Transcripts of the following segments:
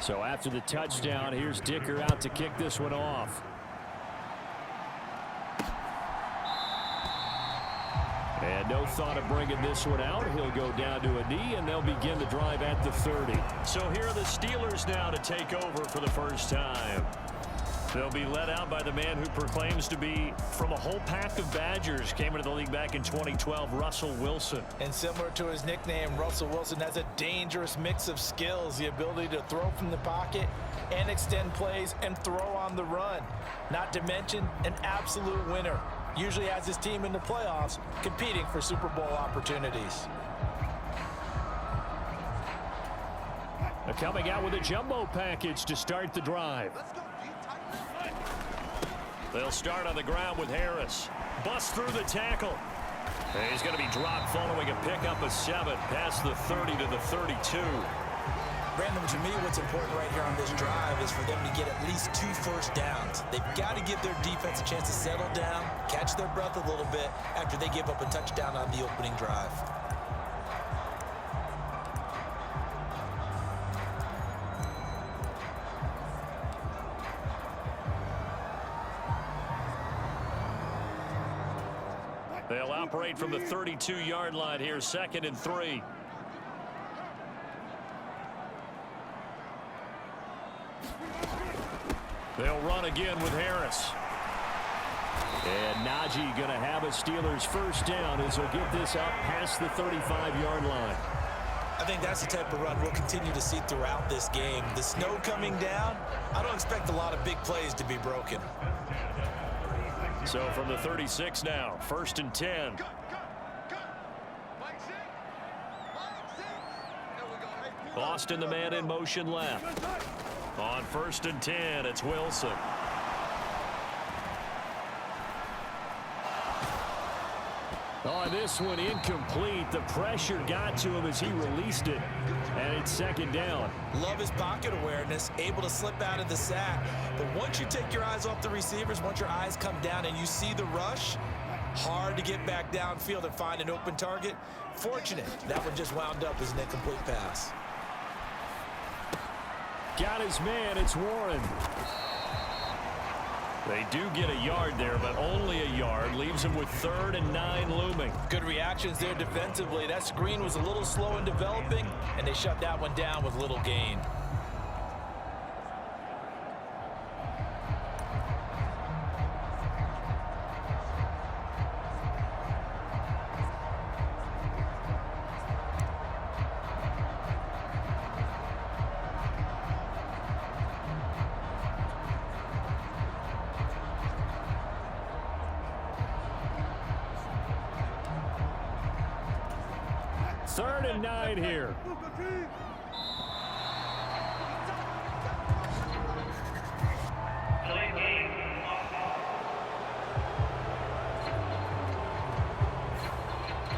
So after the touchdown, here's Dicker out to kick this one off. And no thought of bringing this one out. He'll go down to a knee, and they'll begin the drive at the 30. So here are the Steelers now to take over for the first time. They'll be led out by the man who proclaims to be from a whole pack of Badgers. Came into the league back in 2012, Russell Wilson. And similar to his nickname, Russell Wilson has a dangerous mix of skills. The ability to throw from the pocket and extend plays and throw on the run. Not to mention an absolute winner. Usually has his team in the playoffs competing for Super Bowl opportunities. They're coming out with a jumbo package to start the drive. They'll start on the ground with Harris. Bust through the tackle. And he's going to be dropped following a pickup of 7 past the 30 to the 32. Brandon, to me, what's important right here on this drive is for them to get at least 2 first downs. They've got to give their defense a chance to settle down, catch their breath a little bit after they give up a touchdown on the opening drive. They'll operate from the 32-yard line here, 2nd and 3. They'll run again with Harris. And Najee going to have a Steelers first down as he'll get this out past the 35-yard line. I think that's the type of run we'll continue to see throughout this game. The snow coming down, I don't expect a lot of big plays to be broken. So from the 36 now, 1st and 10. Boston, the man in motion left. On 1st and 10, it's Wilson. Oh, this one incomplete. The pressure got to him as he released it. And it's 2nd down. Love his pocket awareness, able to slip out of the sack. But once you take your eyes off the receivers, once your eyes come down and you see the rush, hard to get back downfield and find an open target. Fortunate, that one just wound up as an incomplete pass. Got his man, it's Warren. They do get a yard there, but only a yard. Leaves him with 3rd and 9 looming. Good reactions there defensively. That screen was a little slow in developing, and they shut that one down with little gain. Third and 9 here.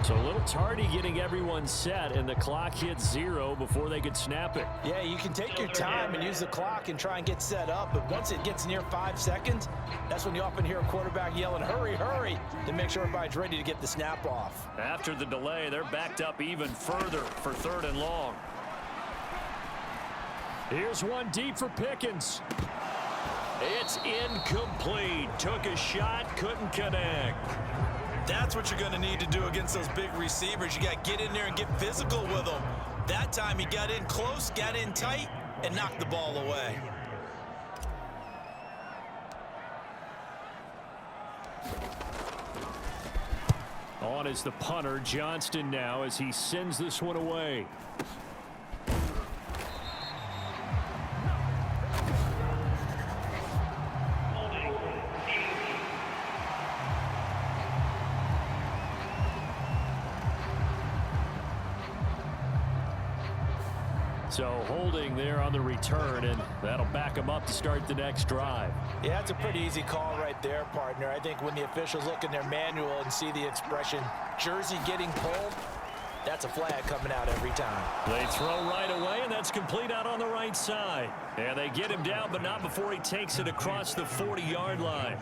So a little tardy getting everyone set, and the clock hits 0 before they could snap it. Yeah, you can take your time and use the clock and try and get set up, but once it gets near 5 seconds, that's when you often hear a quarterback yelling, hurry, hurry, to make sure everybody's ready to get the snap off. After the delay, they're backed up even further for 3rd and long. Here's one deep for Pickens. It's incomplete. Took a shot, couldn't connect. That's what you're going to need to do against those big receivers. You got to get in there and get physical with them. That time he got in close, got in tight, and knocked the ball away. On is the punter, Johnston now, as he sends this one away. So holding there on the return, and that'll back him up to start the next drive. Yeah, it's a pretty easy call right there, partner. I think when the officials look in their manual and see the expression, jersey getting pulled, that's a flag coming out every time. They throw right away, and that's complete out on the right right side. And they get him down, but not before he takes it across the 40-yard line.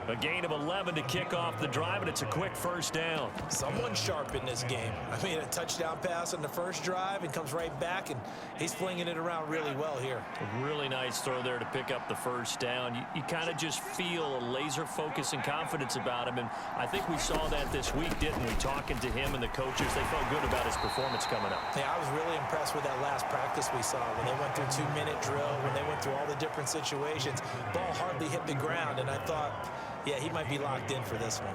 A gain of 11 to kick off the drive, and it's a quick first down. Someone sharp in this game. I mean, a touchdown pass on the first drive and comes right back, and he's flinging it around really well here. A really nice throw there to pick up the first down. You kind of just feel a laser focus and confidence about him, and I think we saw that this week, didn't we? Talking to him and the coaches, they felt good about his performance coming up. Yeah, I was really impressed with that last practice we saw when they went through 2-minute drill, when they went through all the different situations. Ball hardly hit the ground, and I thought, yeah, he might be locked in for this one.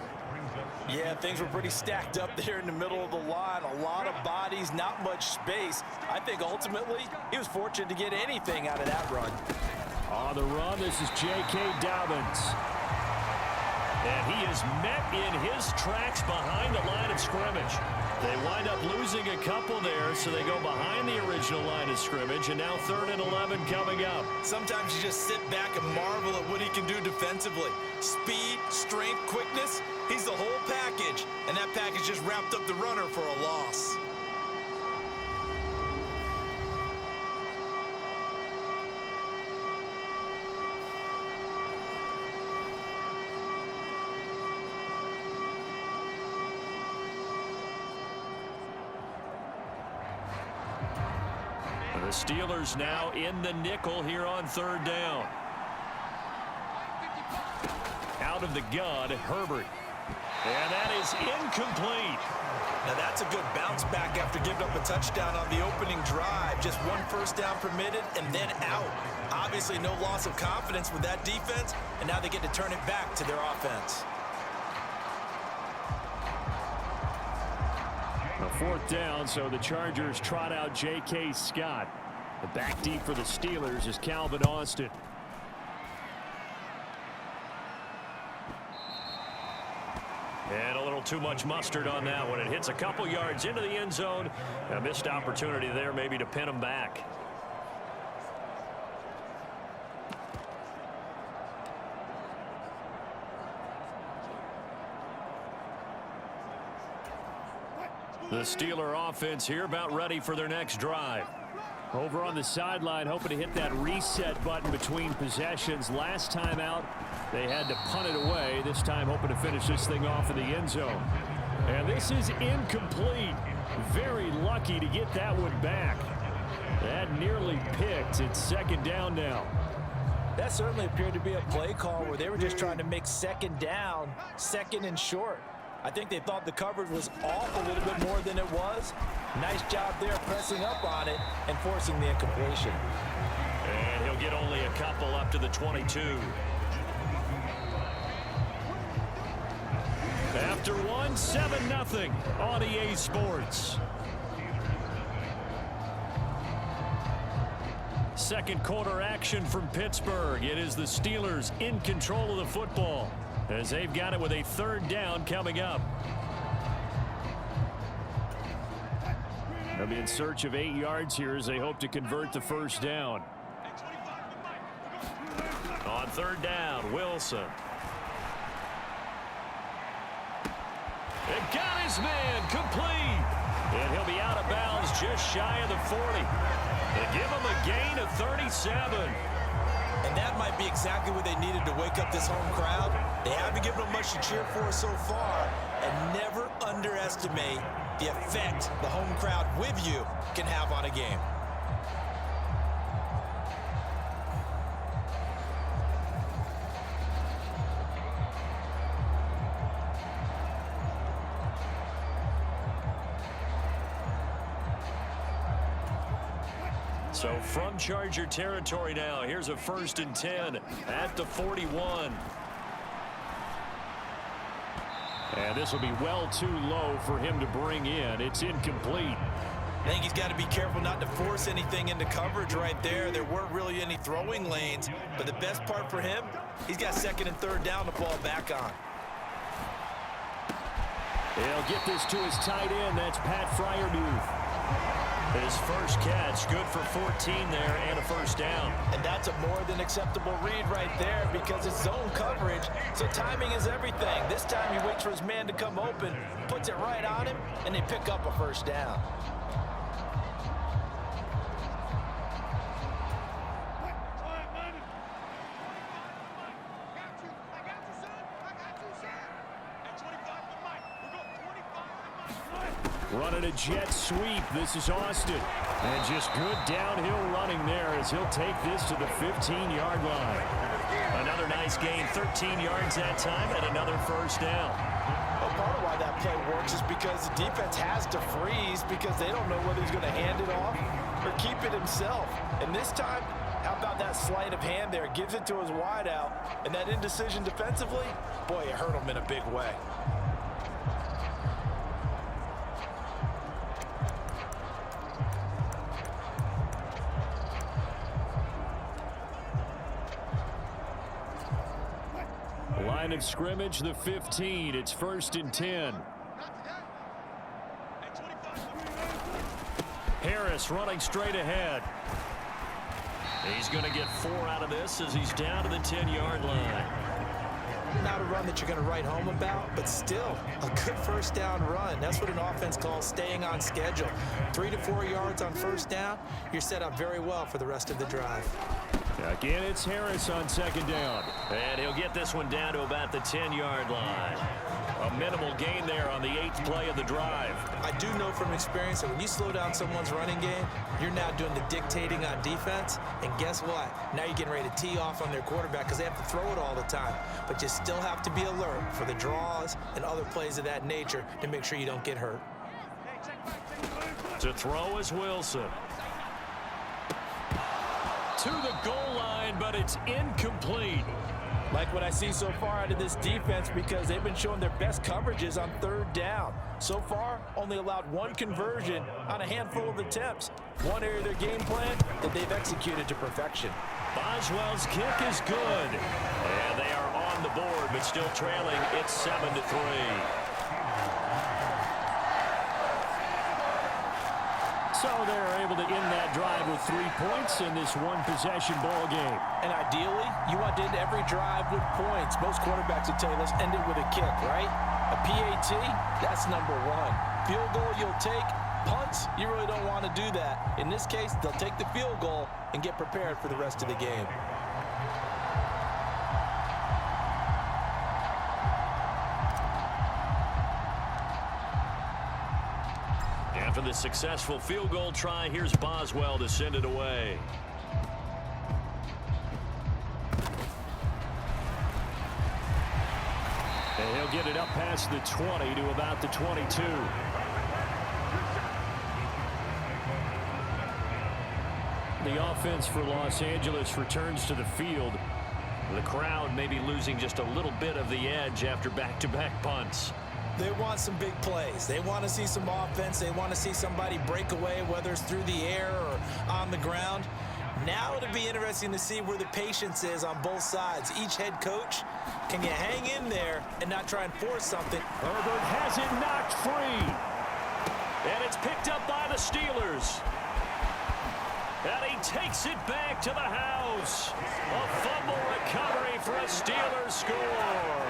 Yeah, things were pretty stacked up there in the middle of the line. A lot of bodies, not much space. I think ultimately he was fortunate to get anything out of that run. On the run, this is J.K. Dobbins. And he is met in his tracks behind the line of scrimmage. They wind up losing a couple there, so they go behind the original line of scrimmage, and now 3rd and 11 coming up. Sometimes you just sit back and marvel at what he can do defensively. Speed, strength, quickness, he's the whole package, and that package just wrapped up the runner for a loss. The Steelers now in the nickel here on 3rd down. Out of the gun, Herbert. And that is incomplete. Now that's a good bounce back after giving up a touchdown on the opening drive. Just 1 first down permitted and then out. Obviously no loss of confidence with that defense, and now they get to turn it back to their offense. A 4th down, so the Chargers trot out J.K. Scott. The back deep for the Steelers is Calvin Austin. And a little too much mustard on that one. It hits a couple yards into the end zone. A missed opportunity there maybe to pin him back. The Steeler offense here about ready for their next drive. Over on the sideline, hoping to hit that reset button between possessions. Last time out, they had to punt it away. This time, hoping to finish this thing off in the end zone. And this is incomplete. Very lucky to get that one back. That nearly picked. It's 2nd down now. That certainly appeared to be a play call where they were just trying to make 2nd down, 2nd and short. I think they thought the coverage was off a little bit more than it was. Nice job there pressing up on it and forcing the incompletion. And he'll get only a couple up to the 22. After one, 7-0 on EA Sports. Second quarter action from Pittsburgh. It is the Steelers in control of the football as they've got it with a 3rd down coming up. They'll be in search of 8 yards here as they hope to convert the first down. On 3rd down, Wilson. And got his man complete. And he'll be out of bounds just shy of the 40. They give him a gain of 37. And that might be exactly what they needed to wake up this home crowd. They haven't given them much to cheer for so far, and never underestimate the effect the home crowd with you can have on a game. So from Charger territory now, here's a 1st and 10 at the 41. And this will be well too low for him to bring in. It's incomplete. I think he's got to be careful not to force anything into coverage right there. There weren't really any throwing lanes, but the best part for him, he's got 2nd and 3rd down to fall back on. He'll get this to his tight end. That's Pat Freiermuth. His first catch, good for 14 there and a 1st down. And that's a more than acceptable read right there because it's zone coverage, so timing is everything. This time he waits for his man to come open, puts it right on him, and they pick up a 1st down. Running a jet sweep. This is Austin. And just good downhill running there as he'll take this to the 15-yard line. Another nice gain, 13 yards that time, and another first down. Well, part of why that play works is because the defense has to freeze because they don't know whether he's going to hand it off or keep it himself. And this time, how about that sleight of hand there? Gives it to his wideout. And that indecision defensively, boy, it hurt him in a big way. Line of scrimmage, the 15. It's 1st and 10. Harris running straight ahead. He's going to get 4 out of this as he's down to the 10-yard line. Not a run that you're going to write home about, but still a good first down run. That's what an offense calls staying on schedule. 3 to 4 yards on first down, you're set up very well for the rest of the drive. Again, it's Harris on 2nd down. And he'll get this one down to about the 10-yard line. A minimal gain there on the 8th play of the drive. I do know from experience that when you slow down someone's running game, you're now doing the dictating on defense. And guess what? Now you're getting ready to tee off on their quarterback because they have to throw it all the time. But you still have to be alert for the draws and other plays of that nature to make sure you don't get hurt. To throw is Wilson. To the goal line, but it's incomplete. Like what I see so far out of this defense because they've been showing their best coverages on 3rd down. So far, only allowed 1 conversion on a handful of attempts. One area of their game plan that they've executed to perfection. Boswell's kick is good. And they are on the board, but still trailing. It's 7-3. So they're able to end that drive with 3 points in this one-possession ball game. And ideally, you want to end every drive with points. Most quarterbacks will tell you, let's end it with a kick, right? A PAT, that's number 1. Field goal you'll take. Punts, you really don't want to do that. In this case, they'll take the field goal and get prepared for the rest of the game. After the successful field goal try, here's Boswell to send it away. And he'll get it up past the 20 to about the 22. The offense for Los Angeles returns to the field. The crowd may be losing just a little bit of the edge after back-to-back punts. They want some big plays. They want to see some offense. They want to see somebody break away, whether it's through the air or on the ground. Now it'll be interesting to see where the patience is on both sides. Each head coach, can you hang in there and not try and force something? Herbert has it knocked free. And it's picked up by the Steelers. And he takes it back to the house. A fumble recovery for a Steelers score.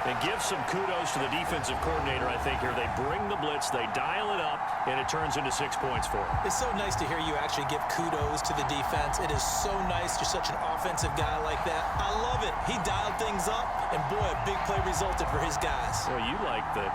And give some kudos to the defensive coordinator, I think, here. They bring the blitz, they dial it up, and it turns into 6 points for them. It's so nice to hear you actually give kudos to the defense. It is so nice. You're such an offensive guy like that. I love it. He dialed things up, and boy, a big play resulted for his guys. Well, you like the